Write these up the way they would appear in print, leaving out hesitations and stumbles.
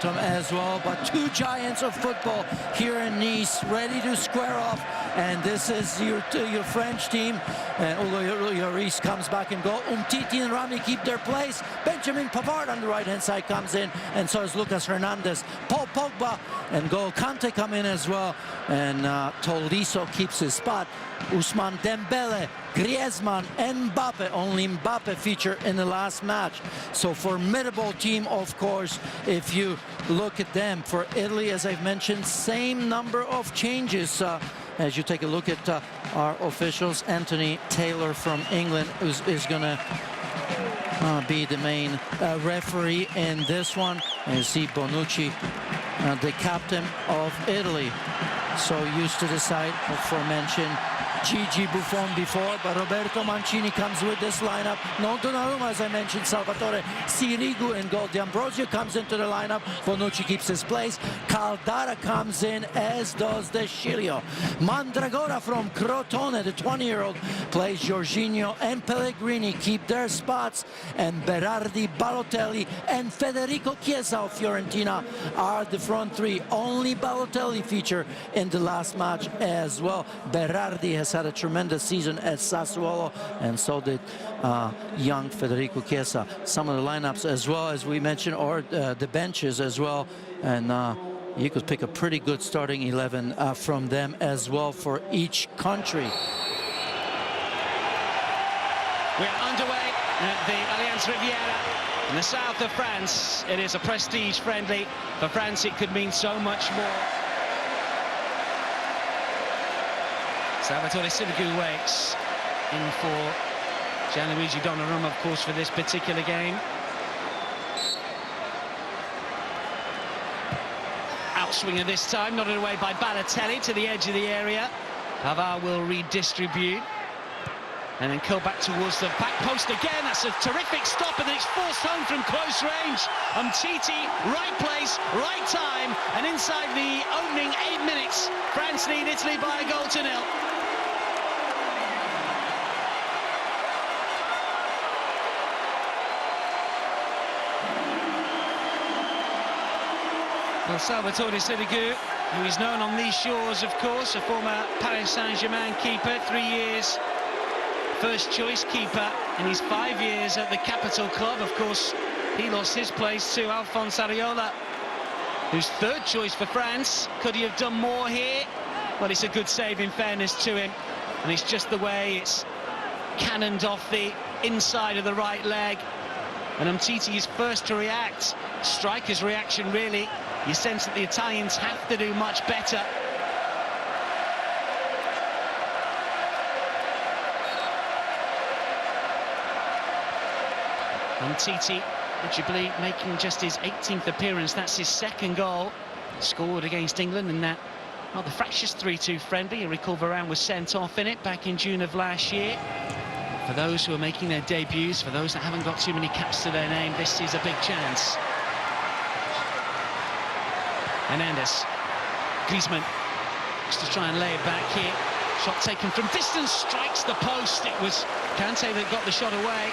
momentum as well. But two giants of football here in Nice, ready to square off. And this is your French team. And Hugo Lloris comes back and goal. Umtiti and Rami keep their place. Benjamin Pavard on the right-hand side comes in, and so is Lucas Hernandez. Paul Pogba and N'Golo Kante come in as well. And Tolisso keeps his spot. Ousmane Dembele, Griezmann, and Mbappe. Only Mbappe featured in the last match. So formidable team, of course, if you look at them. For Italy, as I've mentioned, same number of changes. As you take a look at our officials, Anthony Taylor from England is going to be the main referee in this one. And you see Bonucci, the captain of Italy. So used to the side, aforementioned Gigi Buffon before, but Roberto Mancini comes with this lineup. No Donnarumma, as I mentioned, Salvatore Sirigu in goal. D'Ambrosio comes into the lineup. Bonucci keeps his place. Caldara comes in, as does De Sciglio. Mandragora from Crotone, the 20-year-old, plays Jorginho and Pellegrini keep their spots. And Berardi, Balotelli, and Federico Chiesa of Fiorentina are the front three. Only Balotelli feature in the last match as well. Berardi has had a tremendous season at Sassuolo, and so did young Federico Chiesa. Some of the lineups as well, as we mentioned, or the benches as well, and you could pick a pretty good starting 11 from them as well for each country. We are underway at the Allianz Riviera in the south of France. It is a prestige friendly. For France, it could mean so much more. Salvatore Sirigu waits in for Gianluigi Donnarumma, of course, for this particular game. Outswinger this time, nodded away by Balotelli to the edge of the area. Pavard will redistribute. And then curl back towards the back post again. That's a terrific stop, and then it's forced home from close range. Umtiti, right place, right time, and inside the opening 8 minutes, France lead Italy by 1-0. Well, Salvatore Sirigu, who is known on these shores, of course, a former Paris Saint-Germain keeper, 3 years first choice keeper in his 5 years at the capital club. Of course, he lost his place to Alphonse Areola, who's third choice for France. Could he have done more here? Well, it's a good save in fairness to him, and it's just the way it's cannoned off the inside of the right leg. And Umtiti is first to react. Striker's reaction, really. You sense that the Italians have to do much better. Umtiti, would you believe, making just his 18th appearance. That's his second goal scored against England in that rather fractious 3-2 friendly. You recall Varane was sent off in it back in June of last year. For those who are making their debuts, for those that haven't got too many caps to their name, this is a big chance. Hernandez, Griezmann, just to try and lay it back here. Shot taken from distance, strikes the post. It was Kante that got the shot away.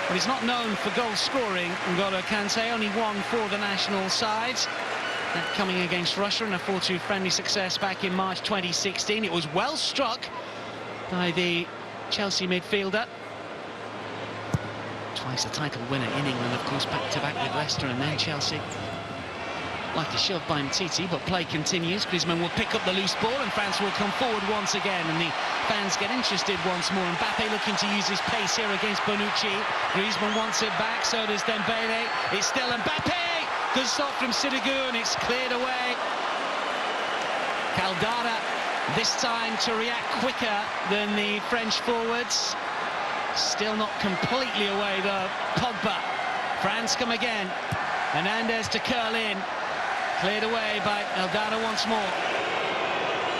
But he's not known for goal scoring. N'Golo Kante, only one for the national side. That coming against Russia in a 4-2 friendly success back in March 2016. It was well struck by the Chelsea midfielder. Twice a title winner in England, of course, back-to-back with Leicester and then Chelsea. Like a shove by Umtiti, but play continues. Griezmann will pick up the loose ball and France will come forward once again, and the fans get interested once more. Mbappe looking to use his pace here against Bonucci. Griezmann wants it back, so does Dembele. It's still Mbappe! Good stop from Sirigu, and it's cleared away. Caldara, this time to react quicker than the French forwards. Still not completely away, though. Pogba. France come again. Hernandez to curl in. Cleared away by Eldana once more.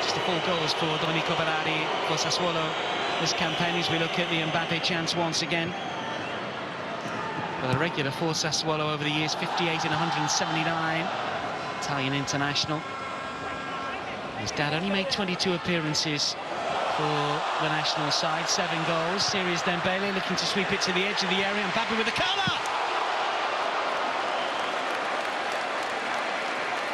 Just the 4 goals for Domenico Berardi for Sassuolo this campaign, as we look at the Mbappe chance once again. Well, a regular for Sassuolo over the years, 58 and 179. Italian international. His dad only made 22 appearances for the national side, 7 goals. Series Dembele looking to sweep it to the edge of the area. Mbappe with the corner!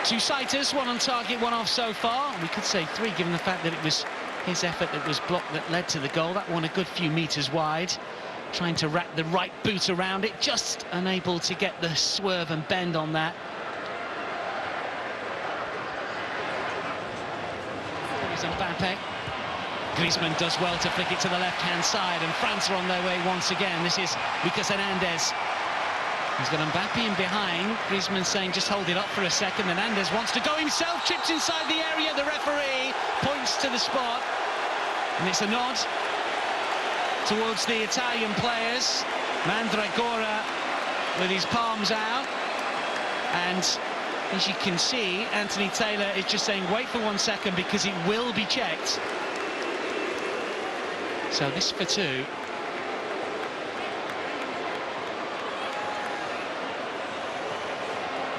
Two sighters, one on target, one off so far. We could say three, given the fact that it was his effort that was blocked that led to the goal. That one a good few metres wide, trying to wrap the right boot around it, just unable to get the swerve and bend on that. Here's Mbappe. Griezmann does well to flick it to the left-hand side, and France are on their way once again. This is Lucas Hernandez. He's got Mbappe in behind. Griezmann saying just hold it up for a second. Hernandez wants to go himself, trips inside the area. The referee points to the spot, and it's a nod towards the Italian players. Mandragora with his palms out, and as you can see, Anthony Taylor is just saying wait for 1 second because it will be checked. So this for two.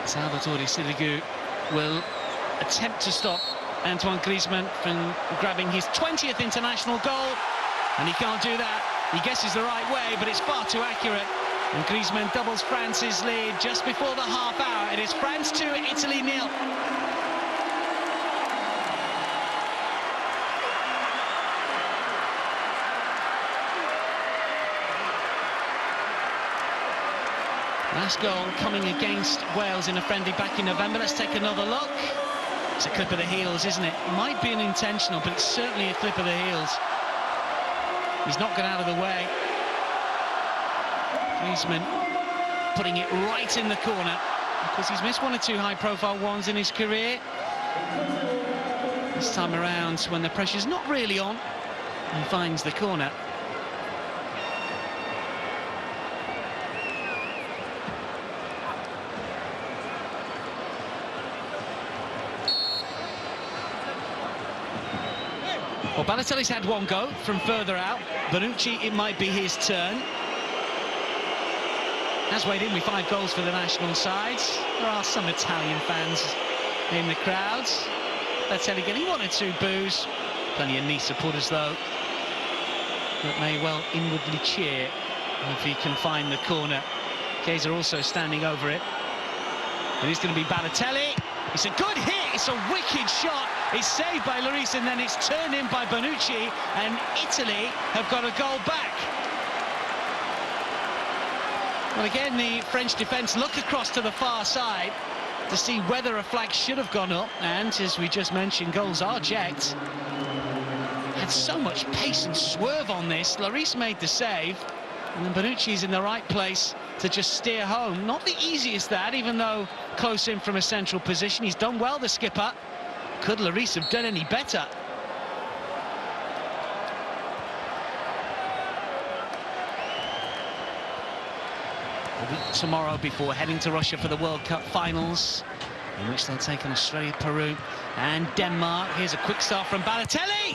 Salvatore Sirigu will attempt to stop Antoine Griezmann from grabbing his 20th international goal, and he can't do that. He guesses the right way, but it's far too accurate. And Griezmann doubles France's lead just before the half hour. It is France 2, Italy 0. Last goal coming against Wales in a friendly back in November. Let's take another look. It's a clip of the heels, isn't it? It might be unintentional, but it's certainly a clip of the heels. He's not got out of the way. Griezmann putting it right in the corner, because he's missed one or two high-profile ones in his career. This time around, when the pressure's not really on, he finds the corner. Well, Balotelli's had one go from further out. Bonucci, it might be his turn. Has weighed in with 5 goals for the national sides. There are some Italian fans in the crowds. Balotelli getting 1 or 2 boos. Plenty of Nice supporters, though, that may well inwardly cheer if he can find the corner. Chiesa also standing over it. It is going to be Balotelli. It's a good hit. It's a wicked shot. It's saved by Lloris, and then it's turned in by Bonucci, and Italy have got a goal back. Well, again, the French defence look across to the far side to see whether a flag should have gone up, and as we just mentioned, goals are checked. Had so much pace and swerve on this. Lloris made the save, and then Bonucci's in the right place to just steer home. Not the easiest, that, even though close in from a central position. He's done well, the skipper. Could Lloris have done any better? A week tomorrow before heading to Russia for the World Cup finals, in which they'll take on Australia, Peru and Denmark. Here's a quick start from Balotelli.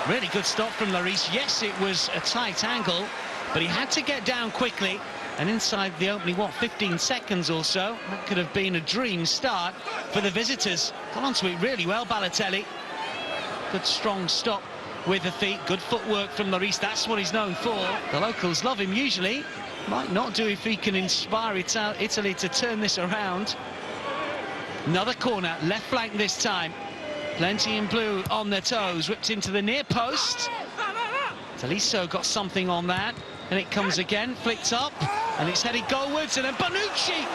Really good stop from Lloris. Yes, it was a tight angle, but he had to get down quickly, and inside the opening, 15 seconds or so, that could have been a dream start for the visitors. Got onto it really well, Balotelli. Good strong stop with the feet, good footwork from Lloris. That's what he's known for. The locals love him usually. Might not do if he can inspire Italy to turn this around. Another corner, left flank this time. Plenty in blue on their toes, whipped into the near post. Tolisso got something on that, and it comes again, flicked up, and it's headed goalwards, and then Bonucci!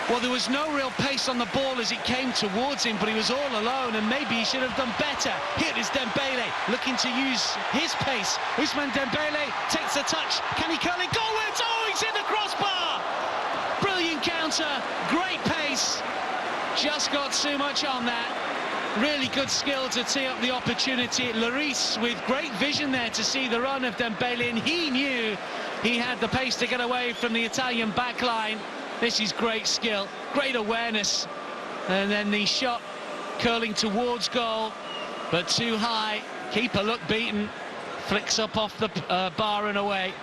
Well, there was no real pace on the ball as it came towards him, but he was all alone, and maybe he should have done better. Here is Dembele, looking to use his pace. Ousmane Dembele takes a touch. Can he curl it goalwards? Oh, he's in the crossbar! Brilliant counter, great pace. Just got too much on that. Really good skill to tee up the opportunity. Lloris with great vision there to see the run of Dembele, and he knew he had the pace to get away from the Italian backline. This is great skill, great awareness, and then the shot curling towards goal, but too high. Keeper looked beaten, flicks up off the bar and away.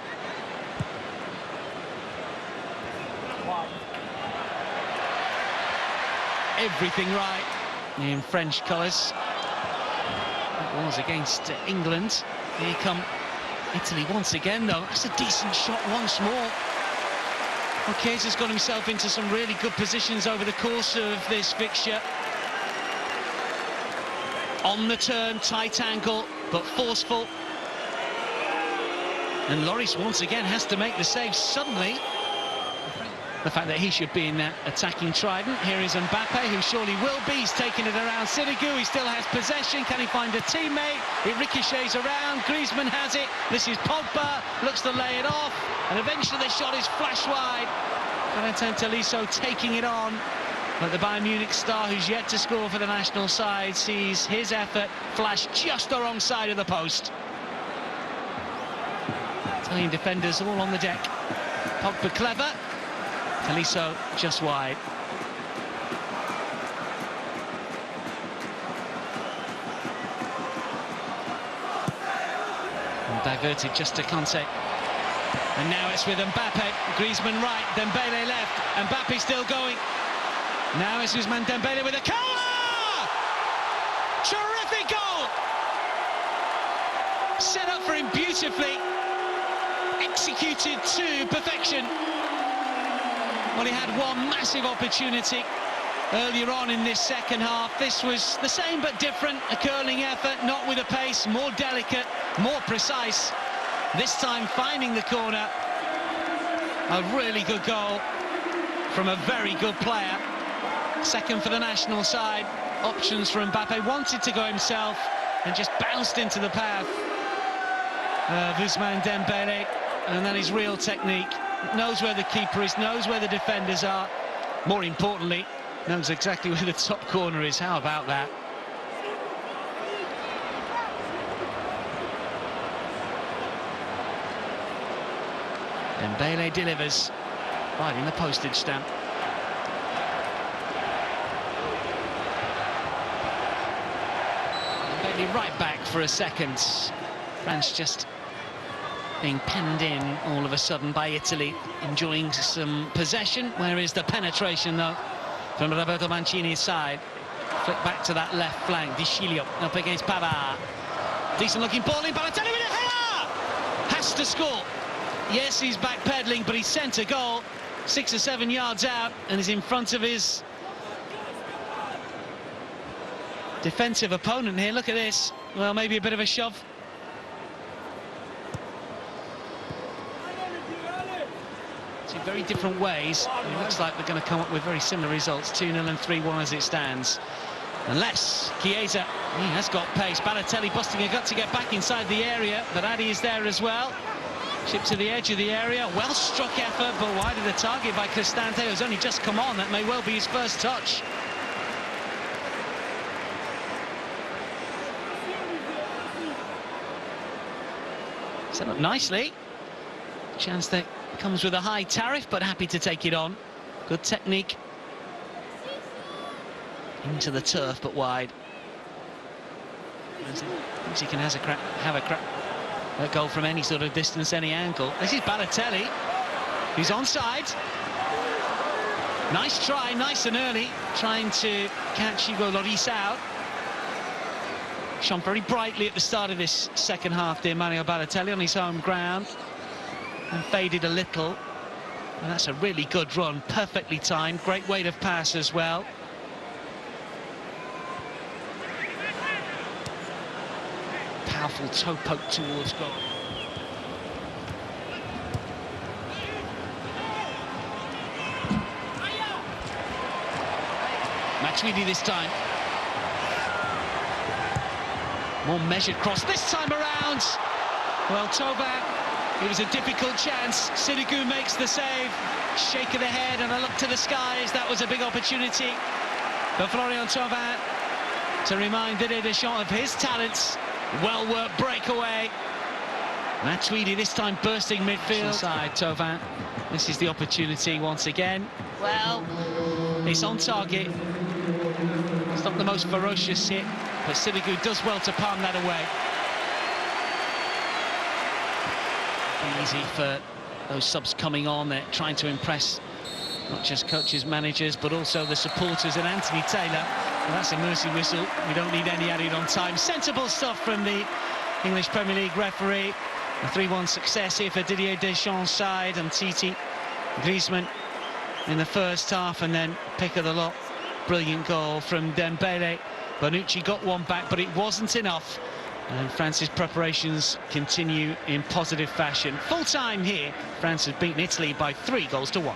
Everything right in French colours. That was against England. Here come Italy once again, though. That's a decent shot once more. Well, Kiesa's got himself into some really good positions over the course of this fixture. On the turn, tight angle, but forceful. And Lloris once again has to make the save suddenly. The fact that he should be in that attacking trident. Here is Mbappe, who surely will be. He's taking it around Sirigu. He still has possession. Can he find a teammate? It ricochets around. Griezmann has it. This is Pogba. Looks to lay it off. And eventually the shot is flash wide. Valentin Tolisso taking it on. But the Bayern Munich star, who's yet to score for the national side, sees his effort flash just the wrong side of the post. Italian defenders all on the deck. Pogba clever. Tolisso just wide. And diverted just to Conte. And now it's with Mbappe. Griezmann right, Dembele left. Mbappe still going. Now it's Ousmane Dembele with a cover! Terrific goal! Set up for him beautifully. Executed to perfection. Well, he had one massive opportunity earlier on in this second half. This was the same but different. A curling effort, not with a pace, more delicate, more precise. This time finding the corner. A really good goal from a very good player. Second for the national side. Options for Mbappe. Wanted to go himself and just bounced into the path of Ousmane Dembele. And that is real technique. Knows where the keeper is, knows where the defenders are. More importantly, knows exactly where the top corner is. How about that? Dembele delivers right in the postage stamp. Dembele right back for a second. France just being penned in all of a sudden by Italy, enjoying some possession. Where is the penetration, though, from Roberto Mancini's side? Flick back to that left flank. Di Sciglio up against Pavard. Decent-looking ball in. Balotelli with a header! Has to score. Yes, he's backpedaling, but he's sent a goal 6 or 7 yards out and is in front of his defensive opponent here. Look at this. Well, maybe a bit of a shove. In very different ways. It looks like they're going to come up with very similar results, 2-0 and 3-1 as it stands. Unless Chiesa, he has got pace. Balotelli busting a gut to get back inside the area, but Addy is there as well. Chip to the edge of the area, well struck effort, but wide of the target by Cristante, who's only just come on. That may well be his first touch. Set up nicely. Chance that comes with a high tariff, but happy to take it on. Good technique. Into the turf, but wide. Thinks he can have a crack. A goal from any sort of distance, any angle. This is Balotelli. He's onside. Nice try, nice and early. Trying to catch Hugo Lloris out. Shone very brightly at the start of this second half, dear Mario Balotelli, on his home ground. And faded a little. And that's a really good run, perfectly timed, great weight of pass as well. Powerful toe poke towards goal. Matuidi this time. More measured cross this time around. Well, Thauvin, it was a difficult chance. Sirigu makes the save. Shake of the head and a look to the skies. That was a big opportunity for Florian Thauvin to remind Didier Deschamps of his talents. Well-worked breakaway. Matuidi this time bursting midfield. Side Thauvin. This is the opportunity once again. Well, it's on target. It's not the most ferocious hit, but Sirigu does well to palm that away. Easy for those subs coming on. They're trying to impress not just coaches, managers, but also the supporters. And Anthony Taylor, well, that's a mercy whistle. We don't need any added on time. Sensible stuff from the English Premier League referee. A 3-1 success here for Didier Deschamps' side. And Titi, Griezmann in the first half, and then pick of the lot. Brilliant goal from Dembele. Bonucci got one back, but it wasn't enough. And France's preparations continue in positive fashion. Full time here, France has beaten Italy by 3-1.